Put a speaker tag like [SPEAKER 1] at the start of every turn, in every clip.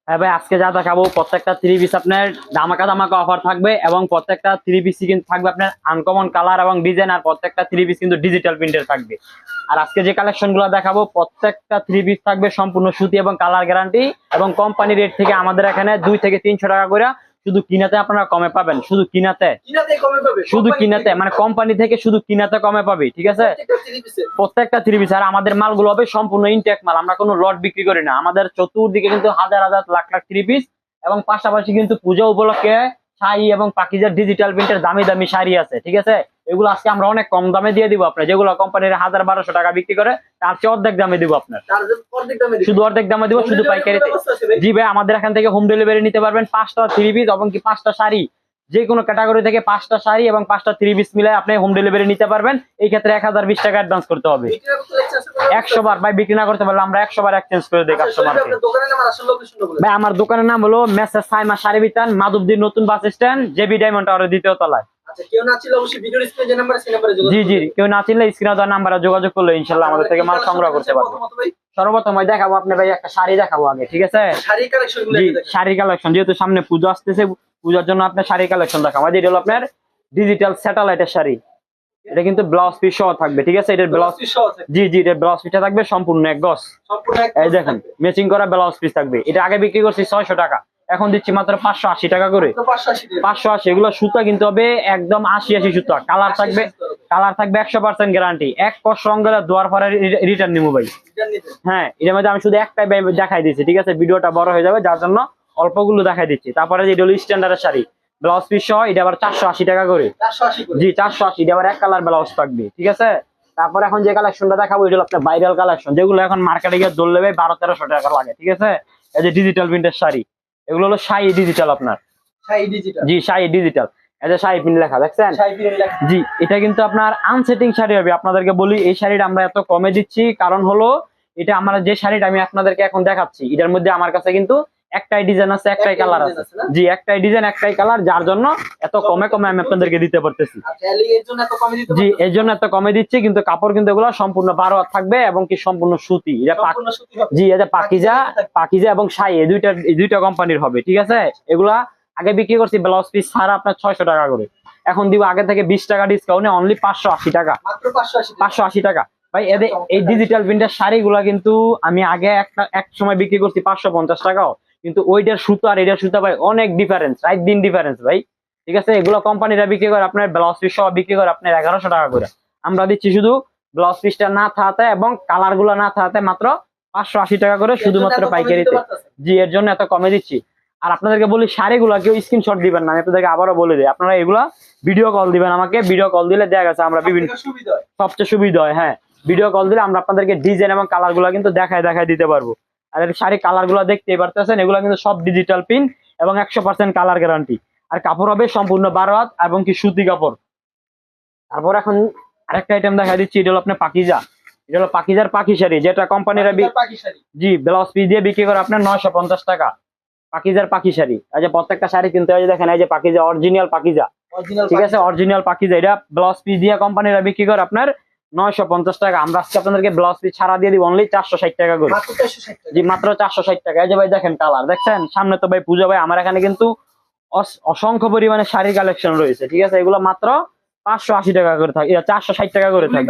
[SPEAKER 1] হ্যাঁ ভাই, আজকে যা দেখাবো প্রত্যেকটা 3 পিস আপনার ধামাকা ধামাকা অফার থাকবে, এবং প্রত্যেকটা 3 পিস কিন্তু থাকবে আপনার আনকমন কালার এবং ডিজাইন, আর প্রত্যেকটা 3 পিস কিন্তু ডিজিটাল প্রিন্টের থাকবে। আর আজকে যে কালেকশন গুলো দেখাবো প্রত্যেকটা 3 পিস থাকবে সম্পূর্ণ সুতি এবং কালার গ্যারান্টি, এবং কোম্পানি রেট থেকে আমাদের এখানে 2 থেকে 300 টাকা করে শুধু কিনাতে আপনারা কমে পাবেন, শুধু কিনাতে শুধু কিনাতে, মানে কোম্পানি থেকে শুধু কিনাতে কমে পাবে, ঠিক আছে প্রত্যেকটা 3 পিস। আর আমাদের মালগুলো হবে সম্পূর্ণ ইনটেক মাল, আমরা কোনো লট বিক্রি করি না। আমাদের চতুর্দিকে কিন্তু হাজার হাজার লাখ লাখ 3 পিস, এবং পাশাপাশি কিন্তু পূজা উপলক্ষে শাড়ি এবং পাকিজার ডিজিটাল প্রিন্টের দামি দামি শাড়ি আছে, ঠিক আছে। এগুলো আজকে আমরা অনেক কম দামে দিয়ে দিব আপনার, যেগুলো কোম্পানির 1000-1200 টাকা বিক্রি করে তার চেয়ে অর্ধেক দামে দিব আপনার, শুধু অর্ধেক দামে দিব, শুধু পাইকারিতে। জি ভাই, আমাদের এখান থেকে হোম ডেলিভারি নিতে পারবেন। 5টা 3 পিস এবং কি 5টা শাড়ি, যে কোনো ক্যাটাগরি থেকে 5টা শাড়ি এবং 5টা 3 পিস মিলে আপনি হোম ডেলিভারি নিতে পারবেন। এই ক্ষেত্রে 1020 টাকা অ্যাডভান্স করতে হবে। 100 বার ভাই বিক্রি না করতে পারলে আমরা 100 বার এক্সচেঞ্জ করে দেই কাস্টমারকে। ভাই আমার দোকানের নাম হলো মেসেজ সাইমা শাড়ি বিতান, মাধবদীর নতুন বাস স্ট্যান্ড, জেবি ডায়মন্ড টাওয়ারের 2য় তলায়।
[SPEAKER 2] কেউ না চিনলে অবশ্যই ভিডিওর স্ক্রিনে যে নাম্বার আছে সেই নম্বরে যোগাযোগ
[SPEAKER 1] জি জি, কেউ না চিনলে স্ক্রিনে দেওয়া নাম্বারে যোগাযোগ করলে ইনশাআল্লাহ আমাদের থেকে মাল সংগ্রহ করতে পারবে। সর্বপ্রথম দেখাবো আপনি ভাই একটা শাড়ি দেখাবো আগে, ঠিক আছে। জি, শাড়ি কালেকশন, যেহেতু সামনে পূজা আসতেছে, পূজার জন্য আপনার শাড়ি কালেকশন দেখাবো। এটা হলো আপনার ডিজিটাল স্যাটেলাইটের শাড়ি, এটা কিন্তু ব্লাউজ পিস সহ থাকবে, ঠিক আছে। এটার ব্লাউজ পিস সহ থাকবে, জি জি, এটার ব্লাউজ পিসটা থাকবে সম্পূর্ণ এক গজ, এই দেখেন ম্যাচিং করা ব্লাউজ পিস থাকবে। এটা আগে বিক্রি করছি 600 টাকা, এখন দিচ্ছি মাত্র 580 টাকা করে। 580, এগুলো সুতা কিন্তু হবে একদম 80 সুতা, কালার থাকবে 100% গ্যারান্টি। এক কস রং গেলে দুয়ার পরে রিটার্ন নিবো ভাই। হ্যাঁ, এটার মধ্যে আমি শুধু একটাই দেখাই দিচ্ছি, ঠিক আছে, ভিডিওটা বড় হয়ে যাবে যার জন্য অল্পগুলো দেখাই দিচ্ছি। তারপরে যে ডলি স্ট্যান্ডার্ডের শাড়ি, ব্লাউজ পিস সহ, এটা আবার 480 টাকা করে। জি 480, এটা আবার এক কালার ব্লাউজ থাকবে, ঠিক আছে। তারপর এখন যে কালেকশনটা দেখাবো এটা হলো আপনার ভাইরাল কালেকশন, যেগুলো এখন মার্কেটে গিয়ে ধরলে 1200-1300 টাকা লাগে, ঠিক আছে। এই যে ডিজিটাল প্রিন্টের শাড়ি, এগুলো হলো শাড়ি ডিজিটাল আপনার, জি শাড়ি ডিজিটাল, এই যে শাড়ি প্রিন্ট লেখা দেখছেন। জি, এটা কিন্তু আপনার আনসেটিং শাড়ি হবে। আপনাদেরকে বলি এই শাড়িটা আমরা এত কমে দিচ্ছি কারণ হলো এটা আমরা যে শাড়িটা আমি আপনাদেরকে এখন দেখাচ্ছি, এটার মধ্যে আমার কাছে কিন্তু একটাই ডিজাইন আছে, একটাই কালার আছে। জি, একটাই ডিজাইন একটাই কালার, যার জন্য এত কমে আমি আপনাদেরকে দিতে পারতেছি। জি, এর জন্য এত কমে দিচ্ছি, কিন্তু কাপড় কিন্তু এগুলো সম্পূর্ণ 12 হাত থাকবে এবং কি সম্পূর্ণ সুতি। জি, এটা পাকিজা এবং শাই, এই দুইটা কোম্পানির হবে, ঠিক আছে। এগুলা আগে বিক্রি করছি ব্লাউজ পিস ছাড়া আপনার 600 টাকা করে, এখন দিব আগে থেকে 20 টাকা ডিসকাউন্টে অনলি 580 টাকা, 580 টাকা। ভাই এদের এই ডিজিটাল প্রিন্টের শাড়িগুলা কিন্তু আমি আগে এক সময় বিক্রি করছি 550 টাকাও, কিন্তু ওইটার সুতো আর এটার সুতো ভাই অনেক ডিফারেন্স, রাত দিন ডিফারেন্স ভাই, ঠিক আছে। এগুলো কোম্পানিরা বিক্রি করে আপনার ব্লাউজ পিস সহ বিক্রি করে আপনার 1100 টাকা করে, আমরা দিচ্ছি শুধু ব্লাউজ পিসটা না থাকাতে এবং কালার গুলো না থাকাতে মাত্র 580 টাকা করে, শুধুমাত্র পাইকারিতে। জি, এর জন্য এত কমে দিচ্ছি। আর আপনাদেরকে বলি শাড়িগুলা কেউ স্ক্রিনশট দিবেন না, আমি আপনাদেরকে আবারও বলে দিই, আপনারা এগুলা ভিডিও কল দিবেন আমাকে, ভিডিও কল দিলে দেখা গেছে আমরা বিভিন্ন সবচেয়ে সুবিধা হয়। হ্যাঁ, ভিডিও কল দিলে আমরা আপনাদেরকে ডিজাইন এবং কালার গুলা কিন্তু দেখায় দিতে পারবো। আর এই শাড়ি কালার গুলা দেখতেই পারতেছেন, এগুলা কিন্তু সব ডিজিটাল প্রিন্ট এবং 100% কালার গ্যারান্টি। আর কাপড় হবে সম্পূর্ণ 12 হাত এবং কি সুতি কাপড়। তারপর এখন আরেকটা আইটেম দেখা দিচ্ছি, এটা হলো আপনার পাকিজা, এটা হলো পাকিজার পাখি শাড়ি, যেটা কোম্পানিরা জি ব্লাউজ পিস দিয়ে বিক্রি করে আপনার 950 টাকা। পাকিজার পাখি শাড়ি, এই যে প্রত্যেকটা শাড়ি কিনতে হয় দেখেন, এই যে পাকিজা অরিজিনাল পাকিজা, ঠিক আছে, অরিজিনাল পাকিজা। এটা ব্লাউজ পিস দিয়ে কোম্পানিরা বিক্রি করে আপনার 950 টাকা। আমরা আজকে আপনাদেরকে ব্লাউজ পিস ছাড়া দিয়ে দিব অনলি 460 টাকা করে। জি, মাত্র 460 টাকা। এই যে ভাই দেখেন কালার দেখছেন, সামনে তো ভাই পূজা ভাই, আমার এখানে কিন্তু অসংখ্য পরিমাণে শাড়ি কালেকশন রয়েছে, ঠিক আছে। এগুলো মাত্র 580 টাকা করে থাকে, 460 টাকা করে থাকে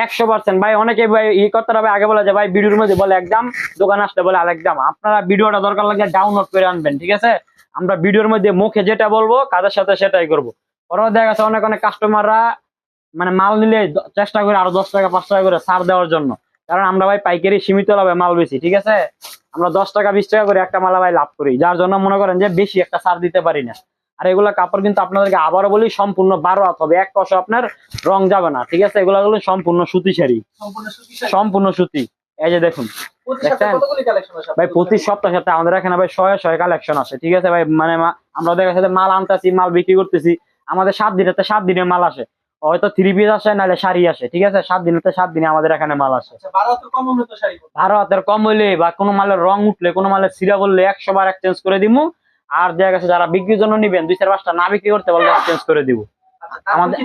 [SPEAKER 1] 100%। ভাই অনেকে ভাই এই কথাটা ভাই আগে বলে যে ভাই ভিডিওর মধ্যে বলে একদম, দোকানে আসলে বলে আরেক দাম। আপনারা ভিডিওটা দরকার লাগে ডাউনলোড করে আনবেন, ঠিক আছে। আমরা ভিডিওর মধ্যে মুখে যেটা বলবো কাদের সাথে সেটাই করবো। পরে দেখা গেছে অনেক কাস্টমাররা মানে মাল নিলে চেষ্টা করে আরো 10 টাকা 5 টাকা করে ছাড় দেওয়ার জন্য, কারণ আমরা ভাই পাইকারি সীমিত লাভে মাল বেশি, ঠিক আছে। আমরা 10 টাকা 20 টাকা করে একটা মালা ভাই লাভ করি, যার জন্য মনে করেন যে বেশি একটা ছাড় দিতে পারি না। আর এগুলা কাপড় কিন্তু আপনাদেরকে আবারও বলি সম্পূর্ণ 12 হাত হবে, এক কষ আপনার রং যাবে না, ঠিক আছে। এগুলা হলো সম্পূর্ণ সুতি শাড়ি, সম্পূর্ণ সুতি। এই যে দেখুন ভাই, প্রতি সপ্তাহে সাথে আমাদের এখানে ভাই 100 কালেকশন আসে, ঠিক আছে ভাই। মানে আমরা দেখা যাচ্ছে মাল আনতেছি, মাল বিক্রি করতেছি, আমাদের 7 দিনের মাল আসে, হয়তো 3 পিস আসে নাহলে শাড়ি আসে, ঠিক আছে। 7 দিনে আমাদের এখানে মাল আসে। 12 হাতের কম হইলে বা কোনো মালের রং উঠলে, কোনো মালের ছিঁড়া বললে 100 বার এক্সচেঞ্জ করে দিবো। আর দেখা গেছে যারা বিক্রির জন্য নিবেন 2-4-5টা না বিক্রি করতে বললে এক্সচেঞ্জ করে দিব। আমাদের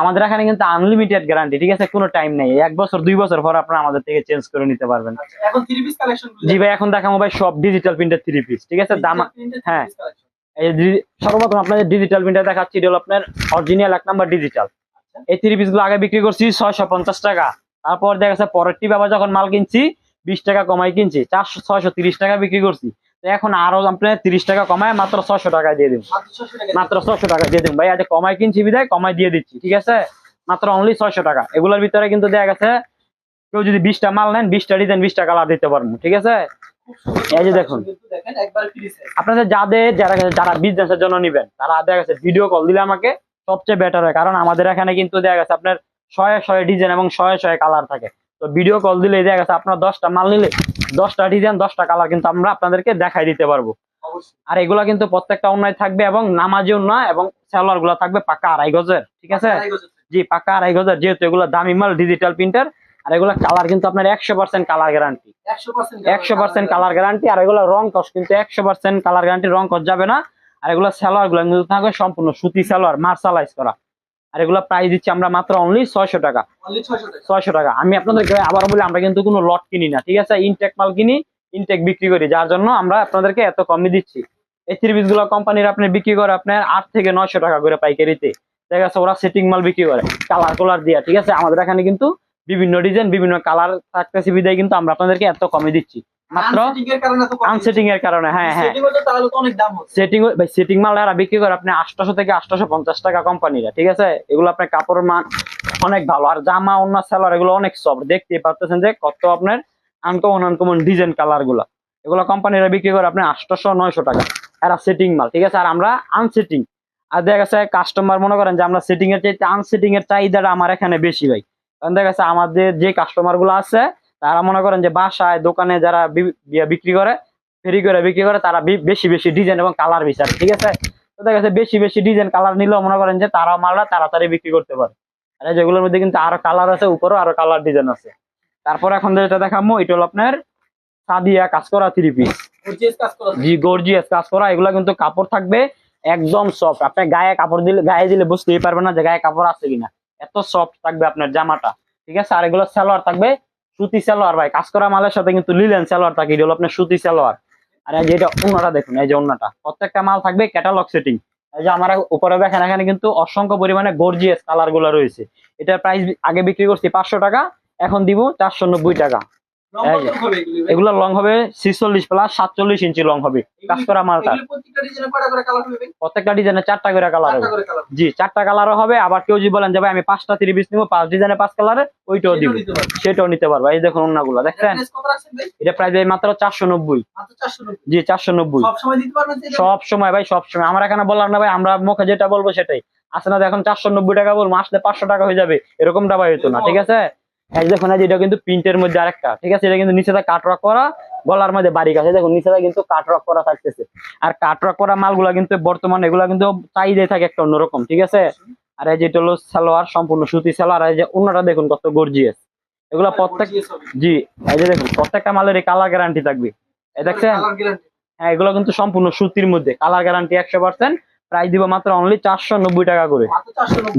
[SPEAKER 1] আমাদের এখানে কিন্তু আনলিমিটেড গ্যারান্টি, ঠিক আছে, কোনো টাইম নেই, 1 বছর 2 বছর পর আপনারা আমাদের থেকে চেঞ্জ করে নিতে পারবেন।
[SPEAKER 2] এখন 3 পিস কালেকশন
[SPEAKER 1] জি ভাই, এখন দেখাবো ভাই সব ডিজিটাল প্রিন্টের 3 পিস, ঠিক আছে। দাম হ্যাঁ, এই সর্বপ্রথম আপনাদের ডিজিটাল প্রিন্টার দেখাচ্ছি, এটা হলো আপনার অরিজিনাল 1 নাম্বার ডিজিটাল। এই 3 পিস গুলো আগে বিক্রি করছি 650 টাকা, তারপর দেখা গেছে পরের টিপ আবার যখন মাল কিনছি 20 টাকা কমাই কিনছি, 630 টাকা বিক্রি করছি। তো এখন আরো আপনার 30 টাকা কমায় মাত্র 600 টাকা দিয়ে দিব, মাত্র 600 টাকা দিয়ে দিব ভাই। আজ কমাই কিনছি বিদায় কমাই দিয়ে দিচ্ছি, ঠিক আছে, মাত্র অনলি 600 টাকা। এগুলোর ভিতরে কিন্তু দেখা গেছে কেউ যদি 20টা মাল নেন 20টা ডিজাইন 20টা কালার দিতে পারবো, ঠিক আছে। এই যে দেখুন, আপনাদের যারা যারা বিজনেসের জন্য নিবেন তারা দেখা গেছে ভিডিও কল দিলে আমাকে সবচেয়ে বেটার হয়, কারণ আমাদের এখানে কিন্তু দেখা গেছে আপনার 100 ডিজাইন এবং 100 কালার থাকে। তো ভিডিও কল দিলে দেখা গেছে আপনার 10টা মাল নিলে 10টা ডিজাইন 10টা কালার কিন্তু আমরা আপনাদেরকে দেখাই দিতে পারবো। আর এগুলা কিন্তু প্রত্যেকটা অন্যায় থাকবে এবং নামাজি অন্যায়, এবং সালোয়ার গুলা থাকবে পাকা 2.5 গজের, ঠিক আছে। জি, পাকা 2.5 গজের, যেহেতু এগুলো দামি মাল ডিজিটাল প্রিন্টার। আর এগুলা কালার কিন্তু আপনার 100% কালার গ্যারান্টি, 100% কালার গ্যারান্টি। আর এগুলো রং কস কিন্তু 100% কালার গ্যারান্টি, রং কস যাবে না। আর এগুলো সালোয়ার গুলো কিন্তু থাকবে সম্পূর্ণ সুতি সালোয়ার, মার্শালাইজ করা। আর এগুলো প্রাইস দিচ্ছি আমরা মাত্র অনলি 600 টাকা, 600 টাকা। আমি আপনাদেরকে আবার বলি, আমরা কিন্তু কোনো লট কিনি না, ঠিক আছে, ইনটেক মাল কিনি, ইনটেক বিক্রি করি, যার জন্য আমরা আপনাদেরকে এত কমে দিচ্ছি। এই 3 পিস গুলো কোম্পানির আপনি বিক্রি করে আপনার 8 থেকে 900 টাকা করে পাইকারিতে, দেখা যাচ্ছে ওরা সেটিং মাল বিক্রি করে কালার দিয়া, ঠিক আছে। আমাদের এখানে কিন্তু বিভিন্ন ডিজাইন বিভিন্ন কালার থাকতেছে বিদায় কিন্তু আমরা আপনাদেরকে এত কমে দিচ্ছি, মাত্র আনসেটিং এর কারণে। হ্যাঁ হ্যাঁ, সেটিং ভাই, সেটিং মাল এরা বিক্রি করে আপনি 800 থেকে 850 টাকা কোম্পানিরা, ঠিক আছে। এগুলো আপনার কাপড়ের মান অনেক ভালো, আর জামা অন্য সালোয়ার এগুলো অনেক সফট, দেখতে পাচ্ছেন যে কত আপনার আনকমন ডিজাইন কালার গুলা। এগুলো কোম্পানিরা বিক্রি করে আপনি 800-900 টাকা, এরা সেটিং মাল, ঠিক আছে। আর আমরা আনসেটিং। আর দেখা গেছে কাস্টমার মনে করেন যে আমরা সেটিং এর চাইতে আনসেটিং এর চাহিদাটা আমার এখানে বেশি ভাই, কারণ দেখা গেছে আমাদের যে কাস্টমার গুলো আছে তারা মনে করেন যে বাসায় দোকানে যারা বিক্রি করে ফেরি করে বিক্রি করে, তারা বেশি ডিজাইন এবং কালার বিচারে, ঠিক আছে। তো দেখা গেছে বেশি ডিজাইন কালার নিলেও মনে করেন যে তারা মালটা তাড়াতাড়ি বিক্রি করতে পারে। আর যেগুলোর মধ্যে কিন্তু আরো কালার আছে, উপরেও আরো কালার ডিজাইন আছে। তারপর এখন যেটা দেখাবো এটা হলো আপনার সাদিয়া কাজ করা 3 পিস, জি, গর্জিয়াস কাজ করা। এগুলা কিন্তু কাপড় থাকবে একদম সফট, আপনি গায়ে দিলে বুঝতেই পারবেন না যে গায়ে কাপড় আছে কিনা, এত সফট থাকবে আপনার জামাটা, ঠিক আছে। আর এগুলো সালোয়ার থাকবে সুতি সালোয়ার ভাই, কাজ করা মালের সাথে কিন্তু লিলেন সালোয়ার থাকে, এটা হলো আপনার সুতি সালোয়ার। আর এই যে এটা ওন্নাটা দেখুন, এই যে ওন্নাটা প্রত্যেকটা মাল থাকবে ক্যাটালগ সেটিং। এই যে আমার উপরে দেখেন এখানে কিন্তু অসংখ্য পরিমাণে গর্জিয়াস কালার গুলো রয়েছে। এটার প্রাইস আগে বিক্রি করছি 500 টাকা, এখন দিব 490 টাকা। এগুলো লং হবে 46 প্লাস 47 ইঞ্চি লং হবে কাজ করা মালটা। প্রত্যেকটা ডিজাইনে 4টা করে কালার হবে, জি 4টা কালারও হবে। আবার কেউ যদি বলেন যে ভাই আমি 5টা 3 পিস নিবো, 5 ডিজাইনে 5 কালারে, ওইটাও দিব, সেটাও নিতে পারবো। এই দেখুন ওন্নাগুলো দেখছেন, এটা প্রাইস মাত্র 490, জি 490। সব সময় ভাই, সব সময় আমার এখানে বললাম না ভাই, আমরা মুখে যেটা বলবো সেটাই আছে না। এখন 490 টাকা বলবো, আসলে 500 টাকা হয়ে যাবে, এরকমটা ভাই হতো না, ঠিক আছে। এই দেখুন এটা কিন্তু প্রিন্টের মধ্যে আরেকটা, ঠিক আছে, এটা কিন্তু নিচেটা কাটওয়ার্ক করা, গলার মধ্যে বারিক আছে, দেখুন নিচেটা কিন্তু কাটওয়ার্ক করা থাকতেছে। আর কাটওয়ার্ক করা মালগুলা কিন্তু বর্তমানে এগুলা কিন্তু চাহিদাই থাকে একটা অন্যরকম, ঠিক আছে। আর এই যেটা হলো সালোয়ার, সম্পূর্ণ সুতি সালোয়ার। আর এই যে ওন্নাটা দেখুন কত গর্জিয়াস, এগুলা প্রত্যেক, জি এই যে দেখুন প্রত্যেকটা মালের এই কালার গ্যারান্টি থাকবে, এই দেখছেন। হ্যাঁ, এগুলো কিন্তু সম্পূর্ণ সুতির মধ্যে, কালার গ্যারান্টি 100%। প্রাইস দিব মাত্র অনলি 490 টাকা করে,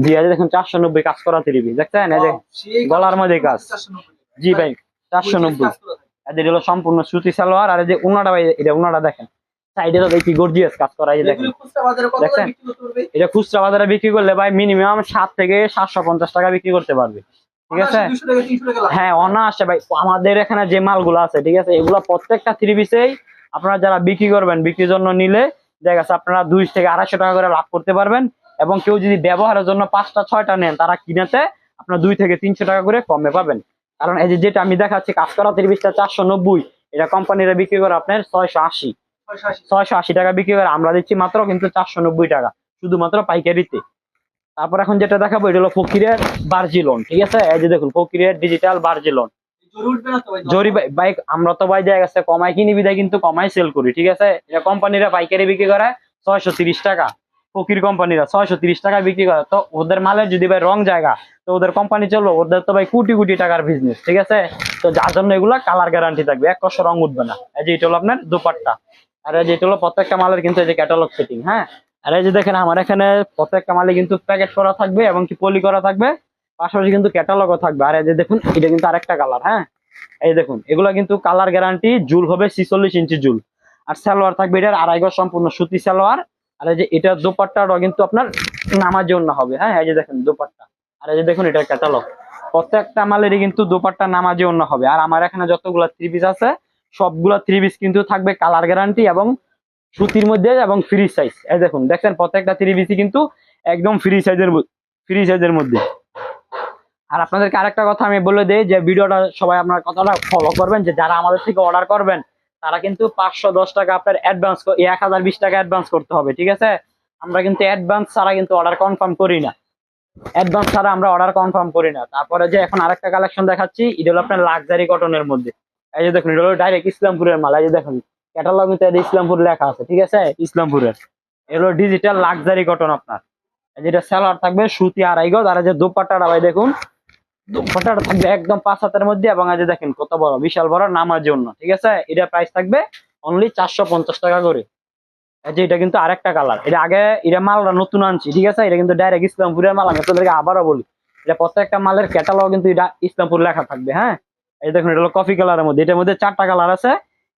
[SPEAKER 1] জি এই যে দেখুন 490 কাজ করা 3 পিস দেখছেন, এই যে গলার মধ্যে কাজ, জি ভাই 490। এদের হলো সম্পূর্ণ সুতি সালোয়ার। আর এই যে ওন্নাটা ভাই, এটা ওন্নাটা দেখেন সাইডে তো দেখি গর্জিয়াস কাজ করা, এই যে দেখেন দেখছেন। এটা খুচরা বাজারে বিক্রি করলে ভাই মিনিমাম 7 থেকে 750 টাকা বিক্রি করতে পারবে, ঠিক আছে। হ্যাঁ, অনায়াসে ভাই। আমাদের এখানে যে মালগুলো আছে, ঠিক আছে, এগুলো প্রত্যেকটা 3 পিসেই আপনারা যারা বিক্রি করবেন, বিক্রির জন্য নিলে দেখা গেছে আপনারা 200 থেকে 250 টাকা করে লাভ করতে পারবেন। এবং কেউ যদি ব্যবহারের জন্য 5টা 6টা নেন, তারা কিনেতে আপনার 2 থেকে 300 টাকা করে কমে পাবেন। কারণ এই যে যেটা আমি দেখাচ্ছি কাজ করা 3 পিসটা 490, এটা কোম্পানিরা বিক্রি করে আপনার 680 টাকা বিক্রি করে, আমরা দিচ্ছি মাত্র কিন্তু 490 টাকা, শুধুমাত্র পাইকারিতে। তারপর এখন যেটা দেখাবো এটা হলো ফকিরের বার্জিলন, ঠিক আছে। এই যে দেখুন ফকিরের ডিজিটাল বার্জিলন, জরি ভাই, আমরা তো ভাই দেখা গেছে কমাই কিনি বিদায় কিন্তু কমাই সেল করি, ঠিক আছে। এটা কোম্পানিরা পাইকারি বিক্রি করে 630 টাকা, ফকির কোম্পানিরা 630 টাকা বিক্রি করে। তো ওদের মালের যদি ভাই রং জায়গা, তো ওদের কোম্পানি চলবো, ওদের তো ভাই কোটি টাকার বিজনেস, ঠিক আছে। তো যার জন্য এগুলা কালার গ্যারান্টি থাকবে, এক কষ্ট রং উঠবে না। এই যে এটা হলো আপনার দুপাট্টা। আর এই যে এটা হলো প্রত্যেকটা মালের কিন্তু এই যে ক্যাটালগ সেটিং, হ্যাঁ, আর এই যে দেখেন আমার এখানে প্রত্যেকটা মালে কিন্তু প্যাকেট করা থাকবে এবং কি পলি করা থাকবে, পাশাপাশি কিন্তু ক্যাটালগও থাকবে। আর এই যে দেখুন এটা কিন্তু আরেকটা কালার, হ্যাঁ এই দেখুন এগুলো কিন্তু কালার গ্যারান্টি, জুল হবে 46 ইঞ্চি জুল। আর সালোয়ার থাকবে এটার 2.5 গজ সম্পূর্ণ সুতি সালোয়ার। আর এই যে এটার দোপাট্টাটাও কিন্তু আপনার নামাজি ওড়না হবে, হ্যাঁ এই যে দেখেন দোপাট্টা। আর এই যে দেখুন এটার ক্যাটালগ, প্রত্যেকটা মালেরই কিন্তু দোপাট্টা নামাজি ওড়না হবে। আর আমার এখানে যতগুলা থ্রি পিস আছে সবগুলা থ্রি পিস কিন্তু থাকবে কালার গ্যারান্টি এবং সুতির মধ্যে এবং ফ্রি সাইজ। এই দেখুন দেখছেন প্রত্যেকটা থ্রি পিসই কিন্তু একদম ফ্রি সাইজের মধ্যে। আর আপনাদেরকে আরেকটা কথা আমি বলে দেই যে ভিডিওটা সবাই আপনার কথাটা ফলো করবেন, যে যারা আমাদের থেকে অর্ডার করবেন তারা কিন্তু 510 টাকা আপনার অ্যাডভান্স, 1020 টাকা অ্যাডভান্স করতে হবে, ঠিক আছে। আমরা কিন্তু অ্যাডভান্স ছাড়া কিন্তু অর্ডার কনফার্ম করি না, অ্যাডভান্স ছাড়া আমরা অর্ডার কনফার্ম করি না। তারপরে যে এখন আরেকটা কালেকশন দেখাচ্ছি, এটা হলো আপনার লাক্সারি কটনের মধ্যে। এই যে দেখুন এটা হলো ডাইরেক্ট ইসলামপুরের মাল। এই যে দেখুন ক্যাটালগ কিন্তু ইসলামপুর লেখা আছে, ঠিক আছে, ইসলামপুরের। এগুলো ডিজিটাল লাক্সারি কটন আপনার। যেটা সালোয়ার থাকবে সুতি 2.5 গজ। আর এই যে দোপাট্টাটা ভাই দেখুন, দোপাট্টাটা থাকবে একদম 5 হাতের মধ্যে এবং এই যে দেখেন কত বড়, বিশাল বড় নামার জন্য, ঠিক আছে। এটা প্রাইস থাকবে অনলি 450 টাকা করে। এই যে এটা কিন্তু আরেকটা কালার, এটা আগে এটা মালটা নতুন আনছি, ঠিক আছে। এটা কিন্তু ডাইরেক্ট ইসলামপুরের মাল। আমি আপনাদেরকে আবারও বলি এটা প্রত্যেকটা মালের ক্যাটালগ কিন্তু এটা ইসলামপুর লেখা থাকবে, হ্যাঁ। এই দেখুন এটা হলো কফি কালারের মধ্যে, এটার মধ্যে 4টা কালার আছে।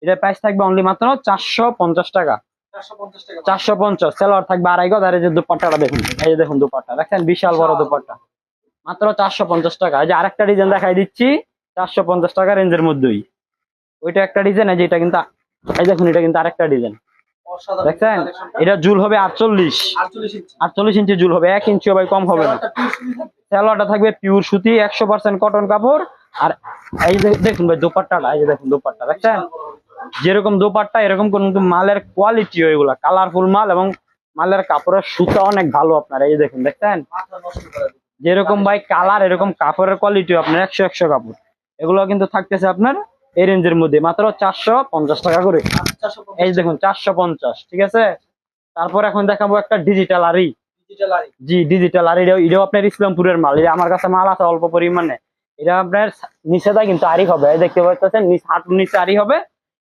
[SPEAKER 1] এটার প্রাইস থাকবে অনলি মাত্র 450 টাকা।
[SPEAKER 2] 450 টাকা।
[SPEAKER 1] 450। সালোয়ার থাকবে 2.5 গজ। আর এই যে দুপাট্টাটা দেখুন, এই যে দেখুন দুপাট্টা দেখেন বিশাল বড় দুপাট্টা, মাত্র 450 টাকা। এই যে আরেকটা ডিজাইন দেখাই দিচ্ছি 450 টাকা রেঞ্জের মধ্যেই। ওইটা একটা ডিজাইন, এই যে এটা কিন্তু, এই দেখুন এটা কিন্তু আরেকটা ডিজাইন
[SPEAKER 2] অসাধারণ
[SPEAKER 1] দেখছেন।
[SPEAKER 2] কালেকশনটা।
[SPEAKER 1] এটা জুল হবে 48
[SPEAKER 2] 48 ইঞ্চি।
[SPEAKER 1] 48 ইঞ্চি জুল হবে, 1 ইঞ্চিও ভাই কম হবে না।
[SPEAKER 2] একটা পিস সুতি থাকবে।
[SPEAKER 1] সালোয়ারটা থাকবে পিওর সুতি 100% কটন কাপড়। আর এই যে দেখুন ভাই দোপাট্টাটা, এই যে দেখুন দোপাট্টা দেখছেন, যেরকম দোপাট্টা এরকম কিন্তু মালের কোয়ালিটি, ওইগুলা কালারফুল মাল এবং মালের কাপড়ের সুতা অনেক ভালো আপনার। এই যে দেখুন দেখছেন
[SPEAKER 2] মাথা নষ্ট করে দিবে।
[SPEAKER 1] যেরকম ভাই কালার এরকম কাপড়ের কোয়ালিটি আপনার 100 কাপড়। এগুলো কিন্তু থাকতেছে আপনার এই রেঞ্জের মধ্যে মাত্র 450 টাকা করে।
[SPEAKER 2] 450
[SPEAKER 1] এই দেখুন 450, ঠিক আছে। তারপর এখন দেখাবো একটা ডিজিটাল আরি।
[SPEAKER 2] ডিজিটাল আরি।
[SPEAKER 1] জি ডিজিটাল আরি, এটাও আপনার ইসলামপুরের মাল। এটা আমার কাছে মাল আছে অল্প পরিমাণে। এটা আপনার নিচেটা কিন্তু আরি হবে, এই দেখতে পাচ্ছেন হাঁটুর নিচে আরি হবে।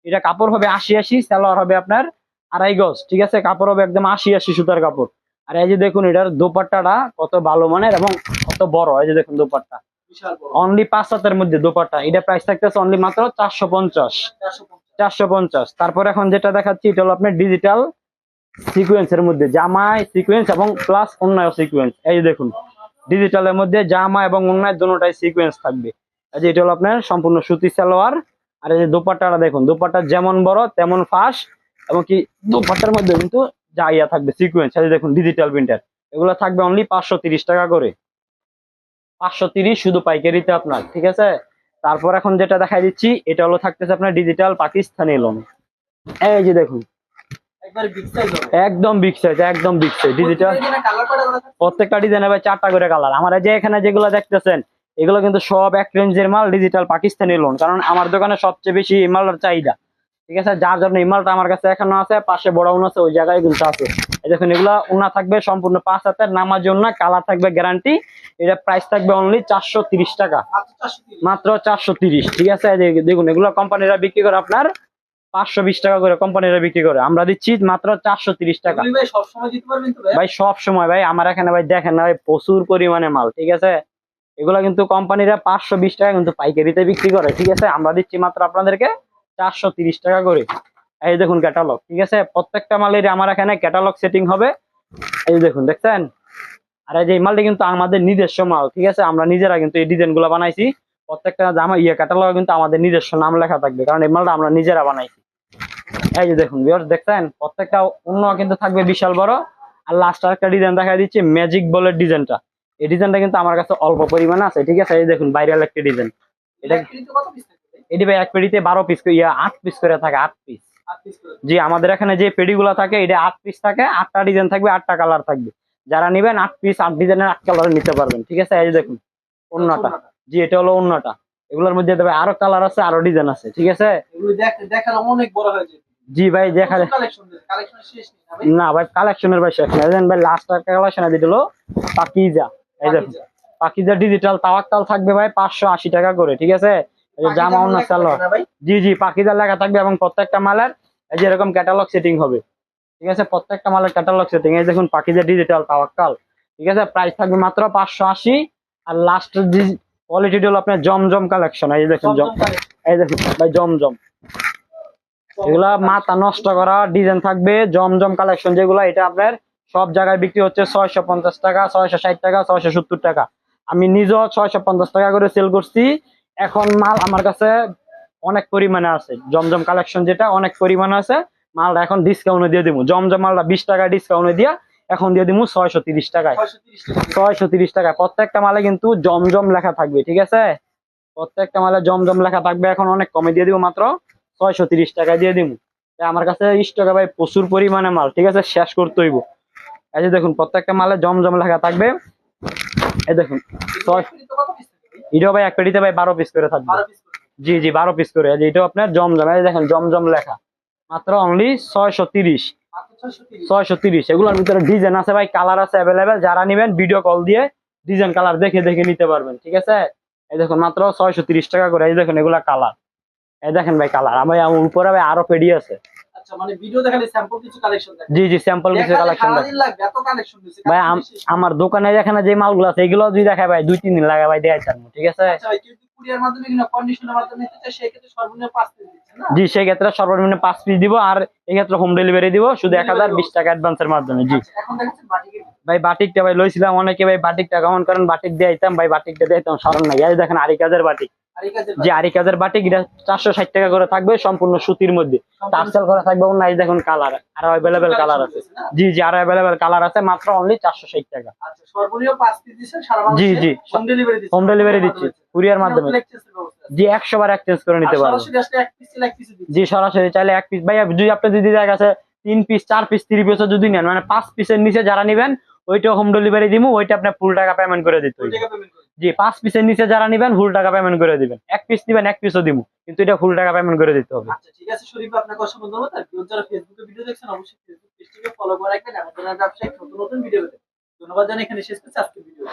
[SPEAKER 1] এটা কাপড় হবে 80 সালোয়ার হবে আপনার 2.5 গজ, ঠিক আছে। কাপড় হবে একদম 80 সুতার কাপড়। আর এই যে দেখুন এটার দোপাট্টাটা কত ভালো মানের এবং কত বড়। এই যে দেখুন দোপাট্টা
[SPEAKER 2] বিশাল বড়।
[SPEAKER 1] অনলি 5 হাতের মধ্যে দোপাট্টা। এটা প্রাইস থাকতেছে অনলি মাত্র 450। 450। তারপর এখন যেটা দেখাচ্ছি এটা হলো আপনার ডিজিটাল সিকোয়েন্সের মধ্যে, জামায় সিকোয়েন্স এবং প্লাস অন্যায় সিকোয়েন্স। এই যে দেখুন ডিজিটালের মধ্যে জামা এবং অন্যায় দুটোটাই সিকোয়েন্স থাকবে। এই যে এটা হলো আপনার সম্পূর্ণ সুতি সালোয়ার। আর এই যে দোপাট্টাটা দেখুন, দোপাট্টা যেমন বড় তেমন ফাঁস এবং কি দোপাট্টার মধ্যে কিন্তু জাইয়া থাকবে সিকোয়েন্স। এই যে দেখুন ডিজিটাল প্রিন্টার, এগুলো থাকবে অনলি 530 টাকা করে। 530 শুধু পাইকারিতে আপনার, ঠিক আছে। তারপর এখন যেটা দেখাই দিচ্ছি এটা হলো থাকতেছে আপনার ডিজিটাল পাকিস্তানি লোন। এই যে দেখুন
[SPEAKER 2] একবারে বিগ সাইজ হবে।
[SPEAKER 1] একদম বিগ সাইজ, একদম বিগ সাইজ ডিজিটাল।
[SPEAKER 2] কালার পাড়া করা থাকবে।
[SPEAKER 1] প্রত্যেকটা ডিজাইনে ভাই 4টা করে কালার। আমার এই যে এখানে যেগুলো দেখতেছেন এগুলো কিন্তু সব এক রেঞ্জের মাল, ডিজিটাল পাকিস্তানি লোন। কারণ আমার দোকানে সবচেয়ে বেশি এই মালটার চাহিদা, ঠিক আছে। যার জন্য এই মালটা আমার কাছে এখনো আছে, পাশে বড় উন আছে ওই জায়গায় কিন্তু আছে। এই দেখুন এগুলা উন্না থাকবে সম্পূর্ণ 5 হাতের, নামার জন্য কালার থাকবে গ্যারান্টি। এটা প্রাইস থাকবে অনলি 430 টাকা, মাত্র 430, ঠিক আছে। এই যে দেখুন এগুলো কোম্পানিরা বিক্রি করে আপনার 520 টাকা করে, কোম্পানিরা বিক্রি করে, আমরা দিচ্ছি মাত্র 430 টাকা।
[SPEAKER 2] ভাই সব সময় দিতে পারবেন তো ভাই?
[SPEAKER 1] ভাই সব সময় ভাই আমার এখানে ভাই দেখেন না ভাই প্রচুর পরিমাণে মাল, ঠিক আছে। এগুলা কিন্তু কোম্পানিরা 520 টাকা কিন্তু পাইকারিতে বিক্রি করে, ঠিক আছে। আমরা দিচ্ছি মাত্র আপনাদেরকে 430 টাকা করে। এই দেখুন ক্যাটালগ, ঠিক আছে। প্রত্যেকটা মালের আমার এখানে ক্যাটালগ সেটিং হবে। এই দেখুন দেখছেন। আর এই যে এই মালটা কিন্তু আমাদের নিজস্ব মাল, ঠিক আছে। আমরা নিজেরা কিন্তু এই ডিজাইন গুলো বানাইছি। প্রত্যেকটা জামা ক্যাটালগ কিন্তু আমাদের নিজস্ব নাম লেখা থাকবে, কারণ এই মালটা আমরা নিজেরা বানাইছি। এই যে দেখুন ভিউয়ার্স দেখছেন প্রত্যেকটা অন্য কিন্তু থাকবে বিশাল বড়। আর লাস্ট আরেকটা ডিজাইন দেখা দিচ্ছি ম্যাজিক বলের ডিজাইনটা। এই ডিজাইনটা কিন্তু আমার কাছে অল্প পরিমাণে আছে, ঠিক আছে। এই দেখুন ভাইরাল একটা ডিজাইন। এটা
[SPEAKER 2] কত পিস থাকবে?
[SPEAKER 1] এটি ভাই এক পেডিতে 12 পিস, 8 পিস করে থাকে, 8 পিস।
[SPEAKER 2] 8 পিস করে।
[SPEAKER 1] জি আমাদের এখানে যে পেডিগুলো থাকে এটা 8 পিস থাকে, 8টা ডিজাইন থাকবে, 8টা কালার থাকবে। যারা নেবেন 8 পিস 8 ডিজাইনের 8 কালার নিতে পারবেন, ঠিক আছে। এই যে দেখুন ওন্নাটা, জি এটা হলো ওন্নাটা। এগুলোর মধ্যে তবে আরো কালার আছে, আরো ডিজাইন আছে, ঠিক আছে।
[SPEAKER 2] এগুলো দেখালে অনেক বড় হয়ে যাবে।
[SPEAKER 1] জি ভাই দেখালে
[SPEAKER 2] কালেকশন শেষ নেই না ভাই?
[SPEAKER 1] না ভাই কালেকশনের ভাই শেষ না। দেখেন ভাই লাস্ট একটা কালেকশন আছে, দিল পাকিজা। এই দেখুন পাকিজা ডিজিটাল তাওয়াক্কাল থাকবে ভাই 580 টাকা করে, ঠিক আছে। এই যে জামা ওন্না সালোয়ার, জি জি পাকিজা লেখা থাকবে এবং প্রত্যেকটা মালের এই যে এরকম ক্যাটালগ সেটিং হবে। ঠিক আছে, প্রত্যেকটা মালের ক্যাটালগ সেটিং। এই দেখুন পাখিজা ডিজিটাল তাওয়াক্কাল, ঠিক আছে, প্রাইস থাকবে মাত্র 580। আর লাস্ট কোয়ালিটি হলো আপনার জমজম কালেকশন। এই দেখুন এই দেখুন ভাই জমজম, এগুলা মাথা নষ্ট করা ডিজাইন থাকবে। জমজম কালেকশন যেগুলো, এটা আপনার সব জায়গায় বিক্রি হচ্ছে 650 টাকা, 660 টাকা, 670 টাকা। আমি নিজেও 650 টাকা করে সেল করছি। এখন মাল আমার কাছে অনেক পরিমাণে আছে, জমজম কালেকশন যেটা অনেক পরিমাণে আছে। মালটা এখন ডিসকাউন্টে দিয়ে দিব। জমজম মালটা 20 টাকা ডিসকাউন্টে দিয়া এখন দিয়ে দিব 630 টাকায়। 630 টাকায় প্রত্যেকটা মালে কিন্তু জমজম লেখা থাকবে, ঠিক আছে, প্রত্যেকটা মালে জমজম লেখা থাকবে। এখন অনেক কমে দিয়ে দিব, মাত্র 630 টাকায় দিয়ে দিব। আমার কাছে স্টকে ভাই প্রচুর পরিমাণে মাল, ঠিক আছে, শেষ করতে হইব। এই যে দেখুন প্রত্যেকটা মালে জমজম লেখা থাকবে। এই দেখুন এটাও ভাই এক পেটিতে ভাই 12 পিস করে থাকবে। জি জি 12 পিস করে। এটাও আপনার জমজম, এই দেখেন জমজম লেখা, মাত্র অনলি 630। 630। এগুলোর ভিতরে ডিজাইন আছে ভাই, কালার আছে অ্যাভেলেবেল। যারা নিবেন ভিডিও কল দিয়ে ডিজাইন কালার দেখে দেখে নিতে পারবেন, ঠিক আছে। এই দেখুন মাত্র 630 টাকা করে। এই দেখুন এগুলা কালার, এই দেখেন ভাই কালার। আমার উপরে ভাই আরো পেডি আছে।
[SPEAKER 2] আচ্ছা, মানে ভিডিও দেখালে স্যাম্পল কিছু কালেকশন দেখাই।
[SPEAKER 1] জি জি স্যাম্পল কিছু কালেকশন
[SPEAKER 2] লাগবে, এত কালেকশন দিছে
[SPEAKER 1] ভাই। আমার দোকানে যেখানে যে মালগুলো আছে এগুলো যদি দেখায় ভাই 2-3 দিন লাগে ভাই দেখাই থাকবো, ঠিক আছে।
[SPEAKER 2] আচ্ছা ভাই, কিন্তু কুরিয়ার মাধ্যমে কিনা কন্ডিশনের মাধ্যমে নিতে চাই, সেই ক্ষেত্রে সর্বনিম্ন 5 পিস দিচ্ছেন না?
[SPEAKER 1] জি সেই ক্ষেত্রে সর্বনিম্ন 5 পিস দিব। আর এই ক্ষেত্রে হোম ডেলিভারি দিব শুধু 1020 টাকা অ্যাডভান্সের মাধ্যমে। জি
[SPEAKER 2] আচ্ছা, এখন দেখাচ্ছেন বাটিকের।
[SPEAKER 1] ভাই বাটিকটা ভাই লইছিলাম অনেকে ভাই বাটিকটা কেমন করেন, বাটিক দিয়ে আইতাম ভাই, বাটিকটা দিতাম সারণ নাই। এই দেখেন আরি কাজের বাটিক,
[SPEAKER 2] আর এই কাজের
[SPEAKER 1] জি আরি কাজের বাটিক। এটা 460 টাকা করে থাকবে, সম্পূর্ণ সুতির মধ্যে টার্সেল করা থাকবে। অন্য এই দেখুন কালার আরো অ্যাভেলেবেল কালার আছে। জি জি আরো অ্যাভেলেবেল কালার আছে, মাত্র অনলি 460 টাকা।
[SPEAKER 2] আচ্ছা, সর্বনিম্ন 5 পিস দিচ্ছেন সারা
[SPEAKER 1] জি
[SPEAKER 2] বাংলাদেশে।
[SPEAKER 1] জি
[SPEAKER 2] হোম ডেলিভারি দিচ্ছেন।
[SPEAKER 1] হোম ডেলিভারি দিচ্ছি কুরিয়ার মাধ্যমে। জি 100 বার এক্সচেঞ্জ করে নিতে পারবেন।
[SPEAKER 2] সরাসরি আসলে এক পিস ছিল, এক পিস দিচ্ছেন।
[SPEAKER 1] জি সরাসরি চাইলে এক পিস ভাই, যদি আপনি যদি দেখা গেছে 3 পিস 4 পিস 3 পিস যদি নেন, মানে 5 পিসের নিচে যারা নিবেন ওইটা হোম ডেলিভারি দিমু, ওইটা আপনি ফুল টাকা পেমেন্ট করে দিতে হবে।
[SPEAKER 2] টাকা পেমেন্ট করুন।
[SPEAKER 1] জি 5 পিসের নিচে যারা নিবেন ফুল টাকা পেমেন্ট করে দিবেন। এক পিস নিবেন এক পিসও দিমু, কিন্তু এটা ফুল টাকা পেমেন্ট করে দিতে হবে।
[SPEAKER 2] আচ্ছা ঠিক আছে শরীফ, আপনাকে অসংখ্য ধন্যবাদ। আর কেউ যারা ফেসবুকে ভিডিও দেখছেন অবশ্যই ফেসবুক পেজটিকে ফলো করে রাখবেন। আমাদের ব্যবসায়িক নতুন নতুন ভিডিও পেতে ধন্যবাদ জানাই। এখানে শেষ করছি আজকের ভিডিও।